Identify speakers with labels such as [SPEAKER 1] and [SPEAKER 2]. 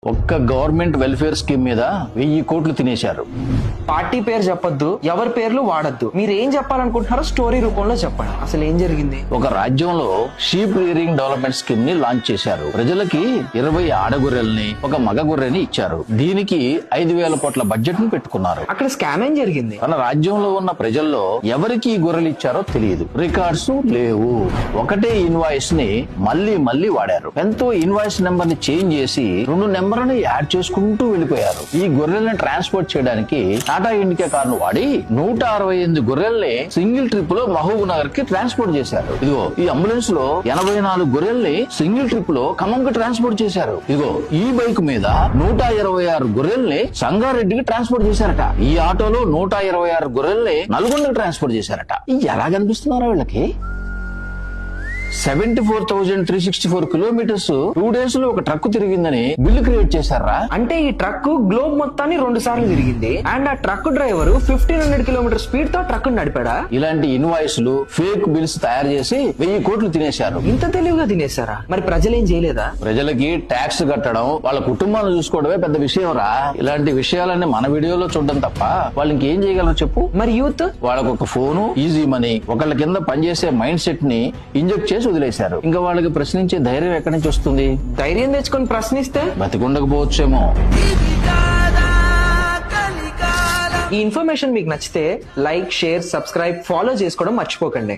[SPEAKER 1] ఒక్క government welfare scheme మీద 1000 కోట్లు తినేశారు.
[SPEAKER 2] పార్టీ పేరు చెప్పొద్దు, ఎవరి పేర్లు వాడద్దు. మీరు ఏం చెప్పాలనుకుంటున్నారో స్టోరీ రూపంలో చెప్పండి. అసలు ఏం జరిగింది?
[SPEAKER 1] ఒక రాజ్యంలో షీప్ రియరింగ్ డెవలప్మెంట్ స్కీమ్ ని లాంచ్ చేశారు. ప్రజలకి 20 ఆడగొర్రెల్ని ఒక మగ గొర్రెని ఇచ్చారు. దీనికి 5,000 కోట్ల బడ్జెట్ ని పెట్టుకున్నారు.
[SPEAKER 2] అక్కడ స్కామ్ ఏం జరిగింది?
[SPEAKER 1] మన రాజ్యంలో ఉన్న ప్రజల్లో ఎవరికి ఈ గొర్రెలు ఇచ్చారో తెలియదు. రికార్డ్స్ లేవు. ఒకటే ఇన్వాయిస్ ని మళ్ళీ వాడారు. ఎంతో ఇన్వాయిస్ నెంబర్ ని చేంజ్ చేసి 2 నెంబర్ని యాడ్ చేసుకుంటూ వెళ్ళిపోయారు. ఈ గొర్రెల్ని ట్రాన్స్పోర్ట్ చేయడానికి టాటా ఇండికా కారును వాడి 168 గొర్రెల్ని సింగిల్ ట్రిప్ లో మహబూబ్ నగర్ కి ట్రాన్స్పోర్ట్ చేశారు. ఇదిగో ఈ అంబులెన్స్ లో 84 గొర్రెల్ని సింగిల్ ట్రిప్ లో ఖమ్మంకి ట్రాన్స్పోర్ట్ చేశారు. ఇదిగో ఈ బైక్ మీద 126 గొర్రెల్ని సంగారెడ్డికి ట్రాన్స్పోర్ట్ చేశారట. ఈ ఆటోలో 126 గొర్రెల్ని నల్గొండకి ట్రాన్స్పోర్ట్ చేశారట. ఎలా కనిపిస్తున్నారా వీళ్ళకి? 74,364 కిలోమీటర్స్ 2 days లో ఒక ట్రక్ తిరిగిందని బిల్లు క్రియేట్ చేశారా?
[SPEAKER 2] అంటే ఈ ట్రక్ గ్లోబ్ మొత్తాన్ని 2 సార్లు తిరిగింది. అండ్ ఆ ట్రక్ డ్రైవర్ 1500 కిలోమీటర్ స్పీడ్ తో ట్రక్ నడిపాడా?
[SPEAKER 1] ఇలాంటి ఇన్వాయిస్లు ఫేక్ బిల్స్ తయారు చేసి 1000 కోట్లు తినేశారు.
[SPEAKER 2] ఇంత తెలివిగా తినేశారా? మరి ప్రజలేం చేయలేదా?
[SPEAKER 1] ప్రజలకి ట్యాక్స్ కట్టడం, వాళ్ళ కుటుంబాలను చూసుకోవడమే పెద్ద విషయం రా. ఇలాంటి విషయాలన్నీ మన వీడియోలో చూడడం తప్ప వాళ్ళు ఇంకేం చేయగలరు చెప్పు?
[SPEAKER 2] మరి యూత్
[SPEAKER 1] వాళ్ళకు ఒక ఫోను, ఈజీ మనీ, ఒకళ్ళ కింద పనిచేసే మైండ్ సెట్ ని ఇంజెక్ట్ చేసి వదిలేశారు. ఇంకా వాళ్ళకి ప్రశ్నించే ధైర్యం ఎక్కడి నుంచి వస్తుంది?
[SPEAKER 2] ధైర్యం తెచ్చుకొని ప్రశ్నిస్తే
[SPEAKER 1] బతికుండకపోవచ్చేమో.
[SPEAKER 2] ఈ ఇన్ఫర్మేషన్ మీకు నచ్చితే లైక్, షేర్, సబ్స్క్రైబ్, ఫాలో చేసుకోవడం మర్చిపోకండి.